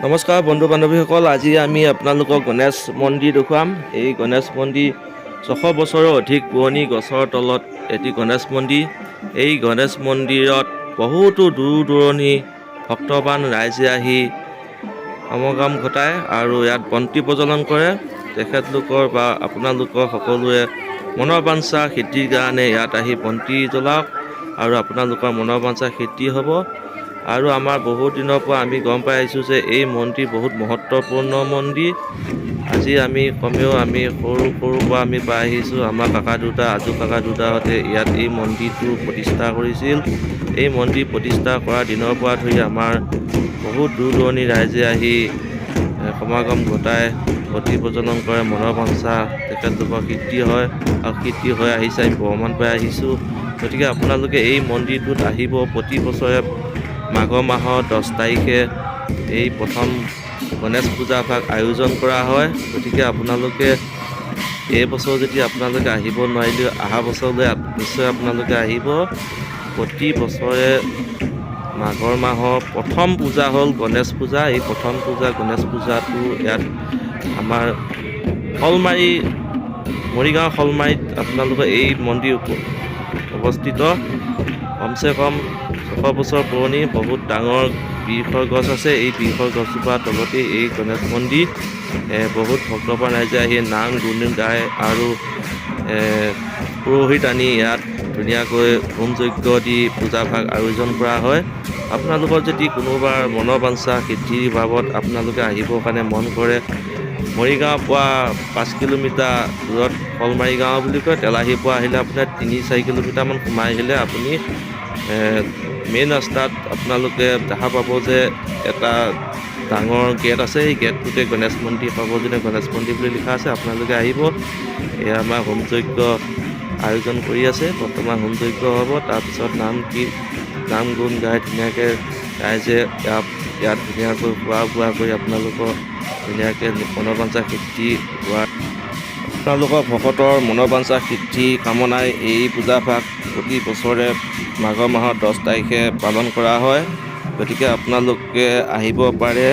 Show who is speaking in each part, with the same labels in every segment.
Speaker 1: নমস্কাৰ বন্ধু বান্ধৱীসকল, আজি আমি আপোনালোকক গণেশ মন্দিৰ দেখুৱাম। এই গণেশ মন্দিৰ 600 বছৰৰ অধিক পুৰণি গছৰ তলত এটি গণেশ মন্দিৰ। এই গণেশ মন্দিৰত বহুতো দূৰ দূৰণি ভক্তবান ৰাইজে আহি সমাগম ঘটায় আৰু ইয়াত বন্তি প্ৰজ্বলন কৰে। তেখেতলোকৰ বা আপোনালোকৰ সকলোৱে মনৰ বাঞ্ছা সিদ্ধিৰ কাৰণে ইয়াত আহি বন্তি জ্বলাওক আৰু আপোনালোকৰ মনৰ বাঞ্ছা সিদ্ধি হ'ব। আৰু আমাৰ বহুত দিনৰ পৰা আমি গম পাই আহিছোঁ যে এই মন্দিৰ বহুত মহত্বপূৰ্ণ মন্দিৰ। আজি আমি কমেও সৰুৰ পৰা আমি পাই আহিছোঁ। আমাৰ কাকা দুটা আজু কাকা দুটাহঁতে ইয়াত এই মন্দিৰটো প্ৰতিষ্ঠা কৰিছিল। এই মন্দিৰ প্ৰতিষ্ঠা কৰা দিনৰ পৰা ধৰি আমাৰ বহুত দূৰ দূৰণি ৰাইজে আহি সমাগম ঘটাই বন্তি প্ৰজ্বলন কৰে, মনৰ বাঞ্ছা তেখেতলোকৰ সিদ্ধি হয় আৰু সিদ্ধি হৈ আহিছে, আমি প্ৰমাণ পাই আহিছোঁ। গতিকে আপোনালোকে এই মন্দিৰটোত আহিব। প্ৰতি বছৰে মাঘৰ মাহৰ 10 তাৰিখে এই প্ৰথম গণেশ পূজা ভাগ আয়োজন কৰা হয়। গতিকে আপোনালোকে এই বছৰ যদি আপোনালোকে আহিব নোৱাৰিলে অহা বছৰলৈ নিশ্চয় আপোনালোকে আহিব। প্ৰতি বছৰে মাঘৰ মাহৰ প্ৰথম পূজা হ'ল গণেশ পূজা। এই প্ৰথম পূজা গণেশ পূজাটো ইয়াত আমাৰ শলমাৰী, মৰিগাঁও শলমাৰীত আপোনালোকৰ এই মন্দিৰ অৱস্থিত। কমচে কম 600 বছৰ পুৰণি বহুত ডাঙৰ বৃক্ষৰ গছ আছে। এই বৃক্ষৰ গছজোপাৰ তলতেই এই গণেশ মন্দিৰ। বহুত ভক্তবান ৰাইজে আহি নাম গুণ গায় আৰু পুৰোহিত আনি ইয়াত ধুনীয়াকৈ হোম যজ্ঞ দি পূজা ভাগ আয়োজন কৰা হয়। আপোনালোকৰ যদি কোনোবাৰ মনৰ বাঞ্ছা সিদ্ধিৰ বাবদ আপোনালোকে আহিবৰ কাৰণে মন কৰে, মৰিগাঁৱৰ পৰা 5 কিলোমিটাৰ দূৰত শলমাৰী গাঁও বুলি কয়। তেলাহীৰ পৰা আহিলে আপোনাৰ 3-4 কিলোমিটাৰমান সোমাই আহিলে আপুনি মেইন ৰাস্তাত আপোনালোকে দেখা পাব যে এটা ডাঙৰ গেট আছে। এই গেটটোতে গণেশ মন্দিৰ, সৰ্বজনীয় গণেশ মন্দিৰ বুলি লিখা আছে। আপোনালোকে আহিব। এয়া আমাৰ হোম যজ্ঞ আয়োজন কৰি আছে। বৰ্তমান হোম যজ্ঞ হ'ব। তাৰপিছত নাম গুণ গাই ধুনীয়াকৈ ৰাইজে ইয়াত ধুনীয়াকৈ খোৱা বোৱা কৰি আপোনালোকৰ ধুনীয়াকৈ মনৰ বাঞ্ছা সিদ্ধি হোৱা, আপোনালোকৰ ভকতৰ মনৰ বাঞ্ছা সিদ্ধি কামনাই এই পূজা ভাগ প্ৰতি বছৰে মাঘৰ মাহৰ 10 তাৰিখে পালন কৰা হয়। গতিকে আপোনালোকে আহিব পাৰে।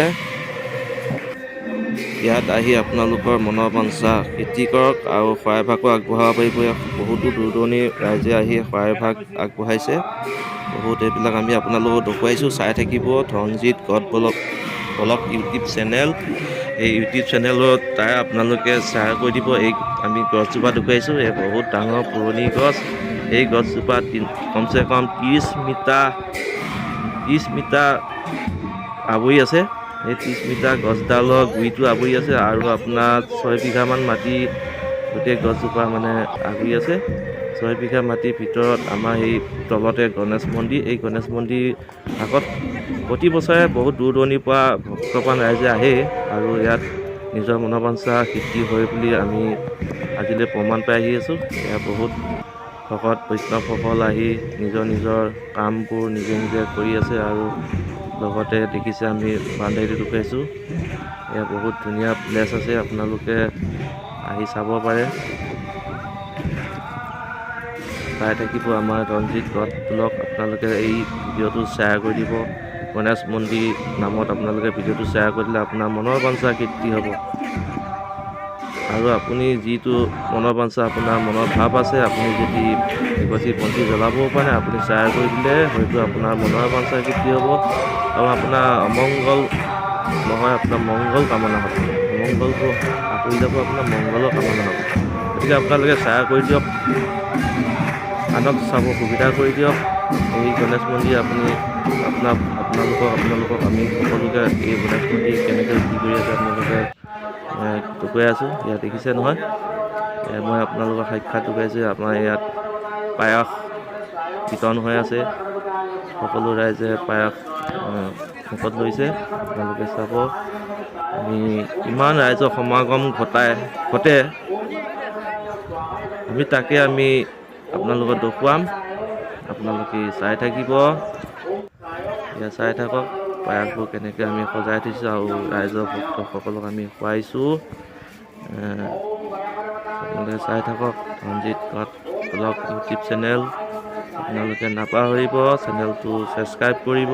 Speaker 1: ইয়াত আহি আপোনালোকৰ মনৰ বাঞ্ছা সিদ্ধি কৰক আৰু শৰাই ভাগো আগবঢ়াব পাৰিব। বহুতো দূৰ দূৰণি ৰাইজে আহি শৰাই ভাগ আগবঢ়াইছে। বহুত এইবিলাক আমি আপোনালোকক দেখুৱাইছোঁ, চাই থাকিব। Dhanjit god blog YouTube channel, এই ইউটিউব চেনেলত তাই আপোনালোকে শ্বেয়াৰ কৰি দিব। এই আমি গছজোপা দেখুৱাইছোঁ। এই বহুত ডাঙৰ পুৰণি গছ। এই গছজোপা কমচে কম 30 মিটাৰ আৱৰি আছে। এই 30 মিটাৰ গছডালৰ গুৰিটো আৱৰি আছে আৰু আপোনাৰ 6 বিঘামান মাটি গোটেই গছজোপা মানে আগুৰি আছে। 6 বিঘা মাটিৰ ভিতৰত আমাৰ এই তলতে গণেশ মন্দিৰ। এই গণেশ মন্দিৰ আগত প্ৰতি বছৰে বহুত দূৰ দূৰণিৰ পৰা ভক্তবান ৰাইজে আহে আৰু ইয়াত নিজৰ মনৰ বাঞ্ছা সিদ্ধি হয় বুলি আমি আজিলৈ প্ৰমাণ পাই আহি আছোঁ। এয়া বহুত ভকত বৈষ্ণৱসকল আহি নিজৰ কামবোৰ নিজে কৰি আছে আৰু লগতে দেখিছে আমি বাউণ্ডেৰীটো দেখুৱাইছোঁ। এয়া বহুত ধুনীয়া প্লেচ আছে, আপোনালোকে আহি চাব পাৰে। চাই থাকিব আমাৰ ৰঞ্জিত গড ব্লগ। আপোনালোকে এই ভিডিঅ'টো শ্বেয়াৰ কৰি দিব। গণেশ মন্দিৰ নামত আপোনালোকে ভিডিঅ'টো শ্বেয়াৰ কৰি দিলে আপোনাৰ মনৰ বাঞ্ছা সিদ্ধি হ'ব। আৰু আপুনি যিটো মনৰ বাঞ্ছা, আপোনাৰ মনৰ ভাৱ আছে, আপুনি যদি এগছি বন্তি জ্বলাবও পাৰে, আপুনি শ্বেয়াৰ কৰি দিলে হয়তো আপোনাৰ মনৰ বাঞ্ছা সিদ্ধি হ'ব আৰু আপোনাৰ অমংগল নহয়, আপোনাৰ মংগল কামনা হ'ব। অমংগলটো আঁতৰি যাব, আপোনাৰ মংগলৰ কামনা হ'ব। গতিকে আপোনালোকে শ্বেয়াৰ কৰি দিয়ক, আনক চাব সুবিধা কৰি দিয়ক। এই গণেশ মন্দিৰ আপোনালোকক আমি সকলোকে এই গণেশ মন্দিৰ কেনেকৈ কি কৰি আছে আপোনালোকে দেখুৱাই আছোঁ। ইয়াত দেখিছে নহয়, মই আপোনালোকৰ সাক্ষাৎ দেখুৱাইছোঁ। আমাৰ ইয়াত পায়স বিতৰণ হৈ আছে। সকলো ৰাইজে পায়স মুখত লৈছে। আপোনালোকে চাব আমি কিমান ৰাইজৰ সমাগম ঘটে। তাকে আমি আপোনালোকক দেখুৱাম। আপোনালোকে চাই থাকিব। এয়া চাই থাকক পায়সবোৰ কেনেকৈ আমি সজাই থৈছোঁ আৰু ৰাইজৰ ভক্তসকলক আমি খুৱাইছোঁ। আপোনালোকে চাই থাকক Ranjit god blog YouTube channel. আপোনালোকে নাপাহৰিব চেনেলটো ছাবস্ক্ৰাইব কৰিব,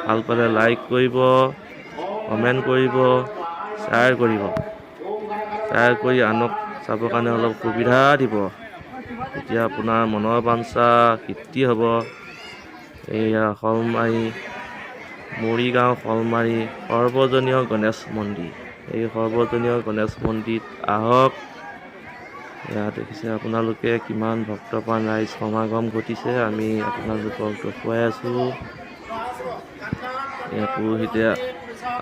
Speaker 1: ভাল পালে লাইক কৰিব। কমেণ্ট কৰিব, শ্বেয়াৰ কৰিব। শ্বেয়াৰ কৰি আনক চাবৰ কাৰণে অলপ সুবিধা দিব। তেতিয়া আপোনাৰ মনৰ বাঞ্ছা সিদ্ধি হ'ব। এইয়া শলমাৰী, মৰিগাঁও শলমাৰী সৰ্বজনীয় গণেশ মন্দিৰ। এই সৰ্বজনীয় গণেশ মন্দিৰত আহক। ইয়াত দেখিছে আপোনালোকে কিমান ভক্তপ্ৰাণ ৰাইজ সমাগম ঘটিছে। আমি আপোনালোকক দেখুৱাই আছোঁ। পুৰোহিতে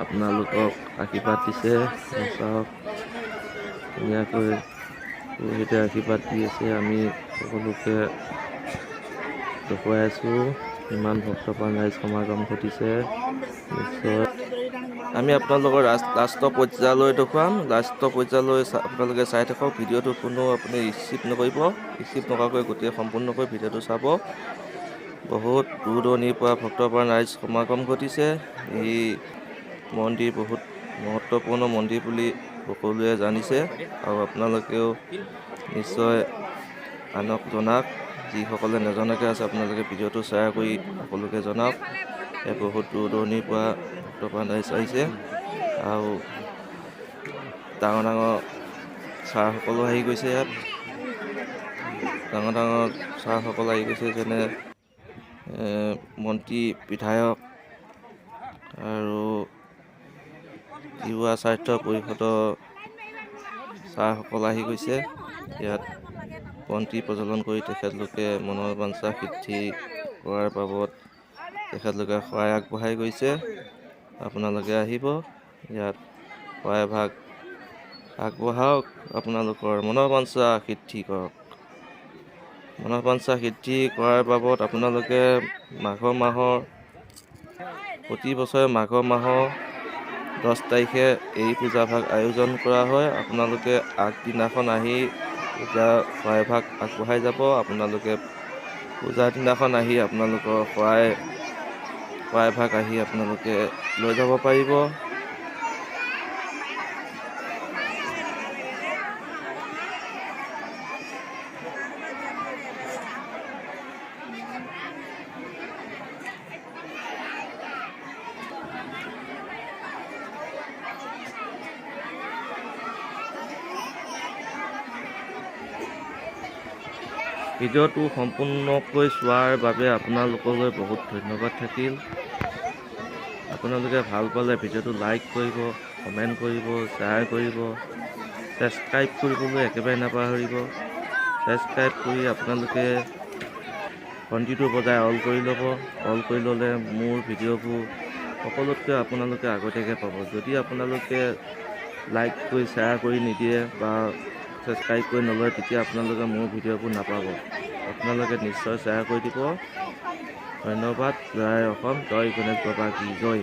Speaker 1: আপোনালোকক আশীৰ্বাদ দিছে। চাওক ধুনীয়াকৈ পুৰোহিতে আশীৰ্বাদ দি আছে। আমি সকলোকে দেখুৱাই আছোঁ কিমান ভক্তপ্ৰাণ ৰাইজ সমাগম ঘটিছে। নিশ্চয় আমি আপোনালোকৰ লাষ্টৰ পৰ্যায়লৈ দেখুৱাম। লাষ্টৰ পৰ্যায়লৈ আপোনালোকে চাই থাকক। ভিডিঅ'টো কোনো আপুনি ৰিচিভ নকৰিব। ৰিচিভ নকৰাকৈ গোটেই সম্পূৰ্ণকৈ ভিডিঅ'টো চাব। বহুত দূৰ দূৰণিৰ পৰা ভক্তপ্ৰাণ ৰাইজ সমাগম ঘটিছে। এই মন্দিৰ বহুত মহত্বপূৰ্ণ মন্দিৰ বুলি সকলোৱে জানিছে আৰু আপোনালোকেও নিশ্চয় আনক জনাওক। যিসকলে নজনাকৈ আছে আপোনালোকে ভিডিঅ'টো শ্বেয়াৰ কৰি সকলোকে জনাওক। বহুত দূৰ দূৰণিৰ পৰা ভক্তপ্ৰাণ ৰাইজ আহিছে আৰু ডাঙৰ ডাঙৰ ছাৰসকলো আহি গৈছে। ইয়াত ডাঙৰ ডাঙৰ ছাৰসকল আহি গৈছে, যেনে মন্ত্ৰী, বিধায়ক আৰু যুৱ স্বাস্থ্য পৰিষদৰ ছাৰসকল আহি গৈছে। ইয়াত বন্তি প্ৰজ্বলন কৰি তেখেতলোকে মনৰ বাঞ্ছা সিদ্ধি কৰাৰ বাবদ তেখেতলোকে সহায় আগবঢ়াই গৈছে। আপোনালোকে আহিব, ইয়াত সহায় ভাগ আগবঢ়াওক, আপোনালোকৰ মনৰ বাঞ্ছা সিদ্ধি কৰক। মনৰ বাঞ্ছা সিদ্ধি কৰাৰ বাবদ আপোনালোকে প্ৰতি বছৰে মাঘৰ মাহৰ 10 তাৰিখে এই পূজাভাগ আয়োজন কৰা হয়। আপোনালোকে আগদিনাখন আহি পূজা সহায় ভাগ আগবঢ়াই যাব। আপোনালোকে পূজাৰ দিনাখন আহি আপোনালোকৰ সহায় ভাগ আহি আপোনালোকে লৈ যাব পাৰিব। ভিডিঅ'টো সম্পূৰ্ণকৈ চোৱাৰ বাবে আপোনালোকলৈ বহুত ধন্যবাদ থাকিল। আপোনালোকে ভাল পালে ভিডিঅ'টো লাইক কৰিব, কমেণ্ট কৰিব, শ্বেয়াৰ কৰিব, ছাবস্ক্ৰাইব কৰিবলৈ একেবাৰে নাপাহৰিব। ছাবস্ক্ৰাইব কৰি আপোনালোকে ঘণ্টিটো বজাই অল কৰি ল'ব। অল কৰি ল'লে মোৰ ভিডিঅ'বোৰ সকলোতকৈ আপোনালোকে আগতীয়াকৈ পাব। যদি আপোনালোকে লাইক কৰি শ্বেয়াৰ কৰি নিদিয়ে বা ছাবস্ক্ৰাইব কৰি নলয়, তেতিয়া আপোনালোকে মোৰ ভিডিঅ'বোৰ নাপাব। আপোনালোকে নিশ্চয় শ্বেয়াৰ কৰি দিব। ধন্যবাদ। জয় অসম, জয় গণেশ বাবা কি জয়।